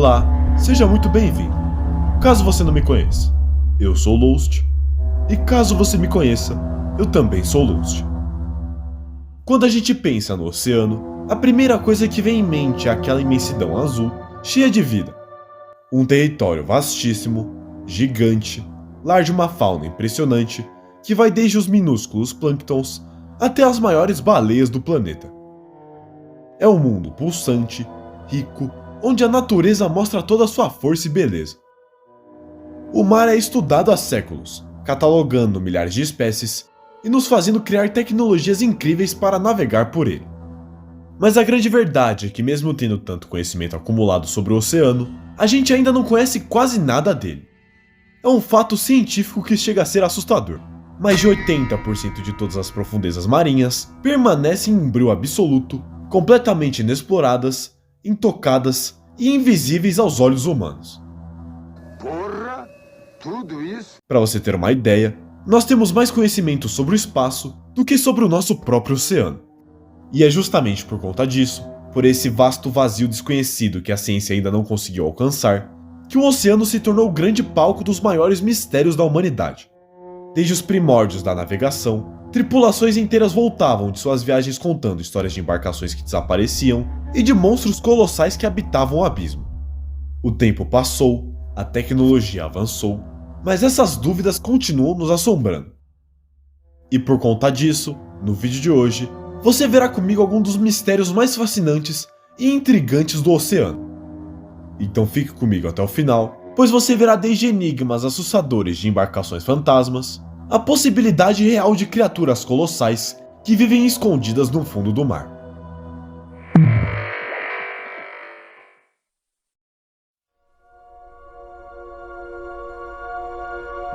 Olá, seja muito bem-vindo. Caso você não me conheça, eu sou Lost, e caso você me conheça, eu também sou Lost. Quando a gente pensa no oceano, a primeira coisa que vem em mente é aquela imensidão azul, cheia de vida. Um território vastíssimo, gigante, lar de uma fauna impressionante, que vai desde os minúsculos plânctons até as maiores baleias do planeta. É um mundo pulsante, rico, onde a natureza mostra toda a sua força e beleza. O mar é estudado há séculos, catalogando milhares de espécies e nos fazendo criar tecnologias incríveis para navegar por ele. Mas a grande verdade é que, mesmo tendo tanto conhecimento acumulado sobre o oceano, a gente ainda não conhece quase nada dele. É um fato científico que chega a ser assustador. Mais de 80% de todas as profundezas marinhas permanecem em breu absoluto, completamente inexploradas, intocadas e invisíveis aos olhos humanos. Porra, tudo isso? Para você ter uma ideia, nós temos mais conhecimento sobre o espaço do que sobre o nosso próprio oceano. E é justamente por conta disso, por esse vasto vazio desconhecido que a ciência ainda não conseguiu alcançar, que o oceano se tornou o grande palco dos maiores mistérios da humanidade. Desde os primórdios da navegação, tripulações inteiras voltavam de suas viagens contando histórias de embarcações que desapareciam e de monstros colossais que habitavam o abismo. O tempo passou, a tecnologia avançou, mas essas dúvidas continuam nos assombrando. E por conta disso, no vídeo de hoje, você verá comigo alguns dos mistérios mais fascinantes e intrigantes do oceano. Então fique comigo até o final, pois você verá desde enigmas assustadores de embarcações fantasmas, a possibilidade real de criaturas colossais que vivem escondidas no fundo do mar.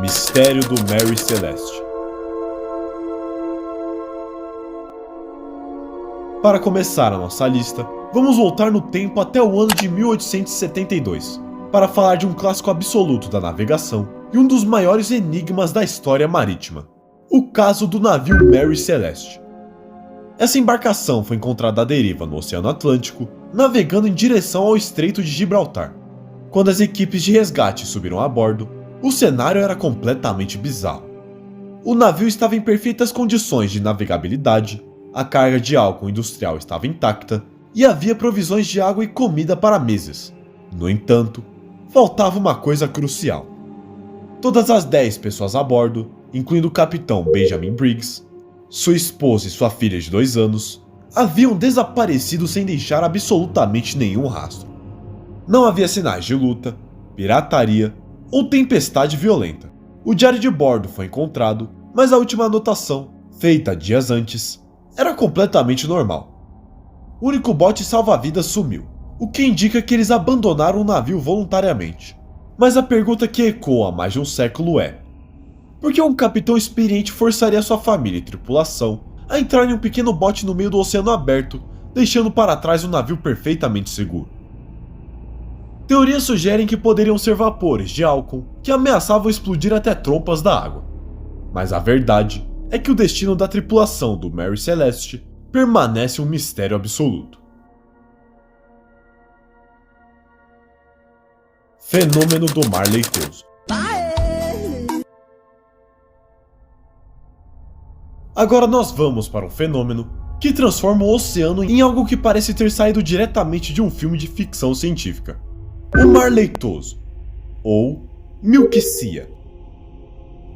Mistério do Mary Celeste. Para começar a nossa lista, vamos voltar no tempo até o ano de 1872, para falar de um clássico absoluto da navegação e um dos maiores enigmas da história marítima, o caso do navio Mary Celeste. Essa embarcação foi encontrada à deriva no Oceano Atlântico, navegando em direção ao Estreito de Gibraltar. Quando as equipes de resgate subiram a bordo, o cenário era completamente bizarro. O navio estava em perfeitas condições de navegabilidade, a carga de álcool industrial estava intacta e havia provisões de água e comida para meses. No entanto, faltava uma coisa crucial. Todas as 10 pessoas a bordo, incluindo o capitão Benjamin Briggs, sua esposa e sua filha de 2 anos, haviam desaparecido sem deixar absolutamente nenhum rastro. Não havia sinais de luta, pirataria ou tempestade violenta. O diário de bordo foi encontrado, mas a última anotação, feita dias antes, era completamente normal. O único bote salva-vidas sumiu, o que indica que eles abandonaram o navio voluntariamente. Mas a pergunta que ecoa há mais de um século é: por que um capitão experiente forçaria sua família e tripulação a entrar em um pequeno bote no meio do oceano aberto, deixando para trás um navio perfeitamente seguro? Teorias sugerem que poderiam ser vapores de álcool que ameaçavam explodir até trompas da água. Mas a verdade é que o destino da tripulação do Mary Celeste permanece um mistério absoluto. Fenômeno do mar leitoso. Agora nós vamos para um fenômeno que transforma o oceano em algo que parece ter saído diretamente de um filme de ficção científica. O mar leitoso, ou Milky Sea.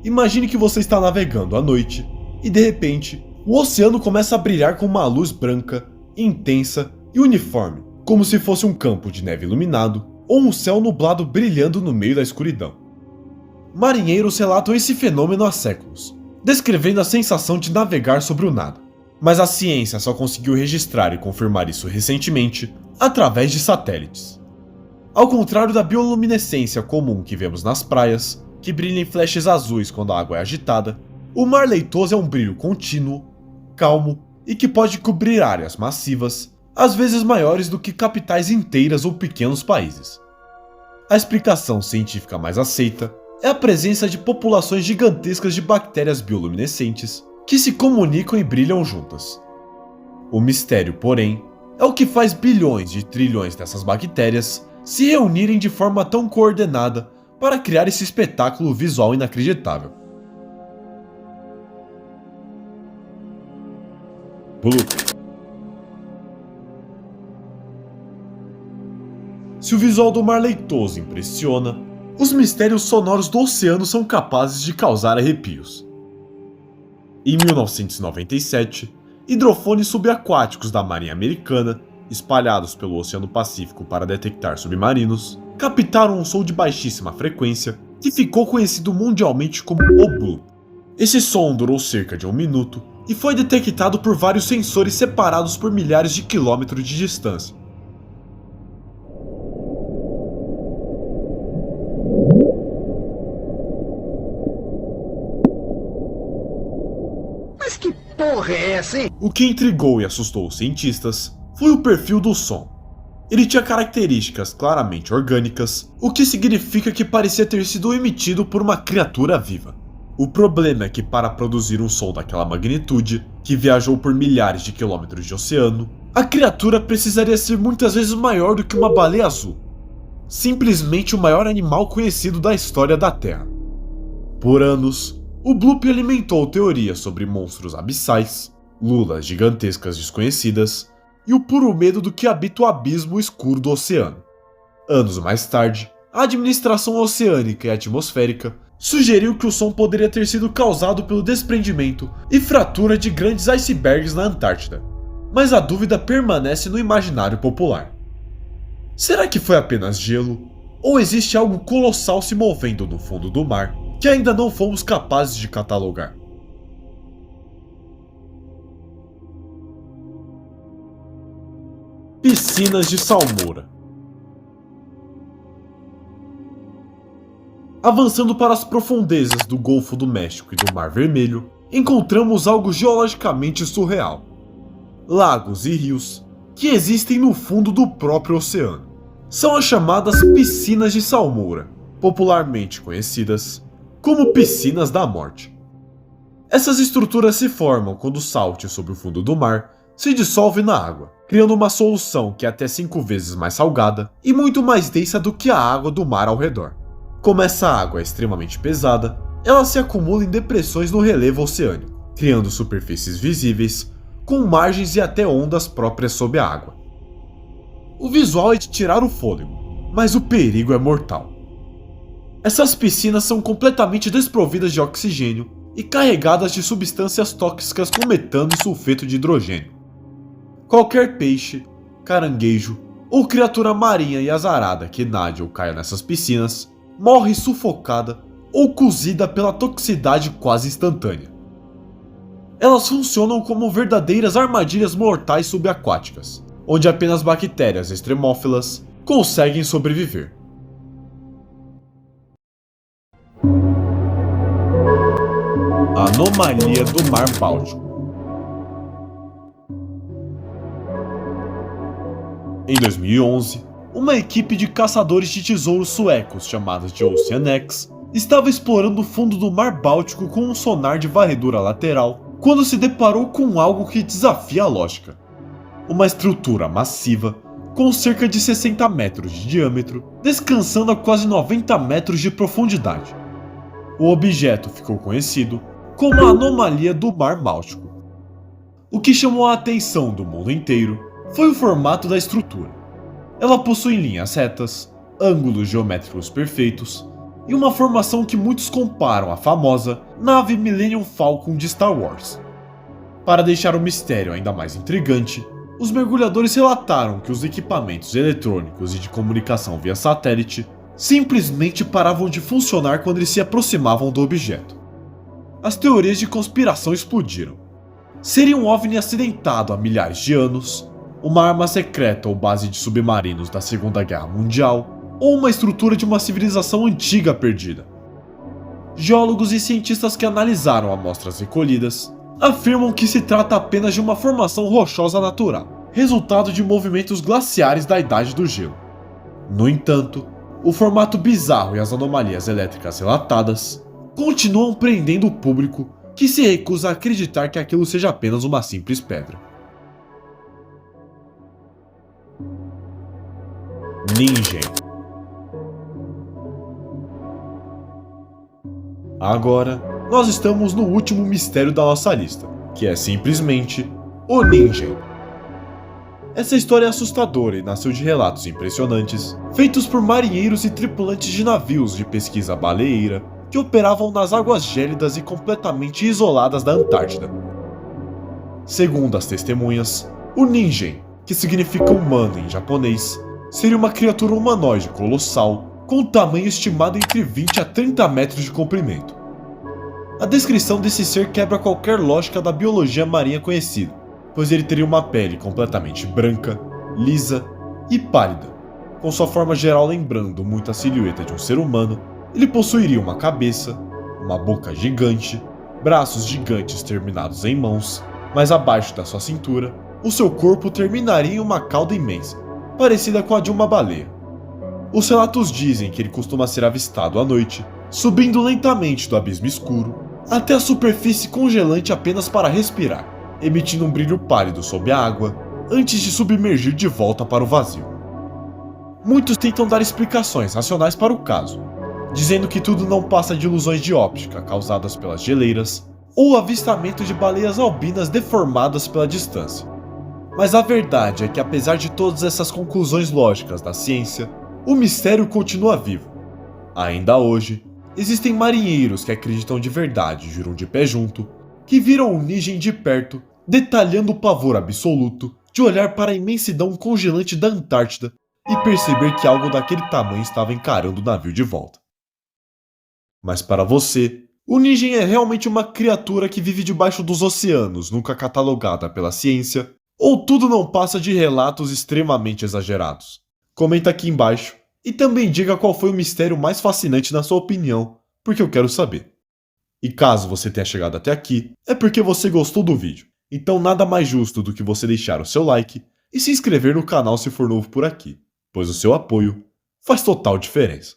Imagine que você está navegando à noite e de repente o oceano começa a brilhar com uma luz branca, intensa e uniforme, como se fosse um campo de neve iluminado ou um céu nublado brilhando no meio da escuridão. Marinheiros relatam esse fenômeno há séculos, descrevendo a sensação de navegar sobre o nada. Mas a ciência só conseguiu registrar e confirmar isso recentemente através de satélites. Ao contrário da bioluminescência comum que vemos nas praias, que brilha em flashes azuis quando a água é agitada, o mar leitoso é um brilho contínuo, calmo e que pode cobrir áreas massivas, às vezes maiores do que capitais inteiras ou pequenos países. A explicação científica mais aceita é a presença de populações gigantescas de bactérias bioluminescentes que se comunicam e brilham juntas. O mistério, porém, é o que faz bilhões de trilhões dessas bactérias se reunirem de forma tão coordenada para criar esse espetáculo visual inacreditável. Bloop. Se o visual do mar leitoso impressiona, os mistérios sonoros do oceano são capazes de causar arrepios. Em 1997, hidrofones subaquáticos da Marinha Americana, espalhados pelo Oceano Pacífico para detectar submarinos, captaram um som de baixíssima frequência que ficou conhecido mundialmente como o bloop. Esse som durou cerca de 1 minuto e foi detectado por vários sensores separados por milhares de quilômetros de distância. Mas que porra é essa, hein? O que intrigou e assustou os cientistas foi o perfil do som. Ele tinha características claramente orgânicas, o que significa que parecia ter sido emitido por uma criatura viva. O problema é que para produzir um som daquela magnitude, que viajou por milhares de quilômetros de oceano, a criatura precisaria ser muitas vezes maior do que uma baleia azul. Simplesmente o maior animal conhecido da história da Terra. Por anos, o bloop alimentou teorias sobre monstros abissais, lulas gigantescas desconhecidas e o puro medo do que habita o abismo escuro do oceano. Anos mais tarde, a administração oceânica e atmosférica sugeriu que o som poderia ter sido causado pelo desprendimento e fratura de grandes icebergs na Antártida, mas a dúvida permanece no imaginário popular. Será que foi apenas gelo? Ou existe algo colossal se movendo no fundo do mar que ainda não fomos capazes de catalogar? Piscinas de salmoura. Avançando para as profundezas do Golfo do México e do Mar Vermelho, encontramos algo geologicamente surreal. Lagos e rios que existem no fundo do próprio oceano. São as chamadas piscinas de salmoura, popularmente conhecidas como piscinas da morte. Essas estruturas se formam quando o sal sobre o fundo do mar se dissolve na água, criando uma solução que é até 5 vezes mais salgada e muito mais densa do que a água do mar ao redor. Como essa água é extremamente pesada, ela se acumula em depressões no relevo oceânico, criando superfícies visíveis, com margens e até ondas próprias sob a água. O visual é de tirar o fôlego, mas o perigo é mortal. Essas piscinas são completamente desprovidas de oxigênio e carregadas de substâncias tóxicas como metano e sulfeto de hidrogênio. Qualquer peixe, caranguejo ou criatura marinha e azarada que nade ou caia nessas piscinas morre sufocada ou cozida pela toxicidade quase instantânea. Elas funcionam como verdadeiras armadilhas mortais subaquáticas, onde apenas bactérias extremófilas conseguem sobreviver. Anomalia do Mar Báltico. Em 2011, uma equipe de caçadores de tesouros suecos chamados de Oceanex estava explorando o fundo do Mar Báltico com um sonar de varredura lateral quando se deparou com algo que desafia a lógica. Uma estrutura massiva com cerca de 60 metros de diâmetro, descansando a quase 90 metros de profundidade. O objeto ficou conhecido como a anomalia do Mar Báltico. O que chamou a atenção do mundo inteiro foi o formato da estrutura. Ela possui linhas retas, ângulos geométricos perfeitos e uma formação que muitos comparam à famosa nave Millennium Falcon de Star Wars. Para deixar o mistério ainda mais intrigante, os mergulhadores relataram que os equipamentos eletrônicos e de comunicação via satélite simplesmente paravam de funcionar quando eles se aproximavam do objeto. As teorias de conspiração explodiram. Seria um OVNI acidentado há milhares de anos, uma arma secreta ou base de submarinos da Segunda Guerra Mundial, ou uma estrutura de uma civilização antiga perdida. Geólogos e cientistas que analisaram amostras recolhidas afirmam que se trata apenas de uma formação rochosa natural, resultado de movimentos glaciares da Idade do Gelo. No entanto, o formato bizarro e as anomalias elétricas relatadas continuam prendendo o público que se recusa a acreditar que aquilo seja apenas uma simples pedra. Ningen. Agora, nós estamos no último mistério da nossa lista, que é simplesmente o Ningen. Essa história é assustadora e nasceu de relatos impressionantes, feitos por marinheiros e tripulantes de navios de pesquisa baleeira que operavam nas águas gélidas e completamente isoladas da Antártida. Segundo as testemunhas, o Ningen, que significa humano em japonês, seria uma criatura humanoide colossal, com um tamanho estimado entre 20 a 30 metros de comprimento. A descrição desse ser quebra qualquer lógica da biologia marinha conhecida, pois ele teria uma pele completamente branca, lisa e pálida. Com sua forma geral lembrando muito a silhueta de um ser humano, ele possuiria uma cabeça, uma boca gigante, braços gigantes terminados em mãos, mas abaixo da sua cintura, o seu corpo terminaria em uma cauda imensa, parecida com a de uma baleia. Os relatos dizem que ele costuma ser avistado à noite, subindo lentamente do abismo escuro até a superfície congelante apenas para respirar, emitindo um brilho pálido sob a água antes de submergir de volta para o vazio. Muitos tentam dar explicações racionais para o caso, dizendo que tudo não passa de ilusões de óptica causadas pelas geleiras ou o avistamento de baleias albinas deformadas pela distância. Mas a verdade é que, apesar de todas essas conclusões lógicas da ciência, o mistério continua vivo. Ainda hoje, existem marinheiros que acreditam de verdade e juram de pé junto que viram o Ningen de perto, detalhando o pavor absoluto de olhar para a imensidão congelante da Antártida e perceber que algo daquele tamanho estava encarando o navio de volta. Mas para você, o Ningen é realmente uma criatura que vive debaixo dos oceanos, nunca catalogada pela ciência, ou tudo não passa de relatos extremamente exagerados? Comenta aqui embaixo e também diga qual foi o mistério mais fascinante na sua opinião, porque eu quero saber. E caso você tenha chegado até aqui, é porque você gostou do vídeo, então nada mais justo do que você deixar o seu like e se inscrever no canal se for novo por aqui, pois o seu apoio faz total diferença.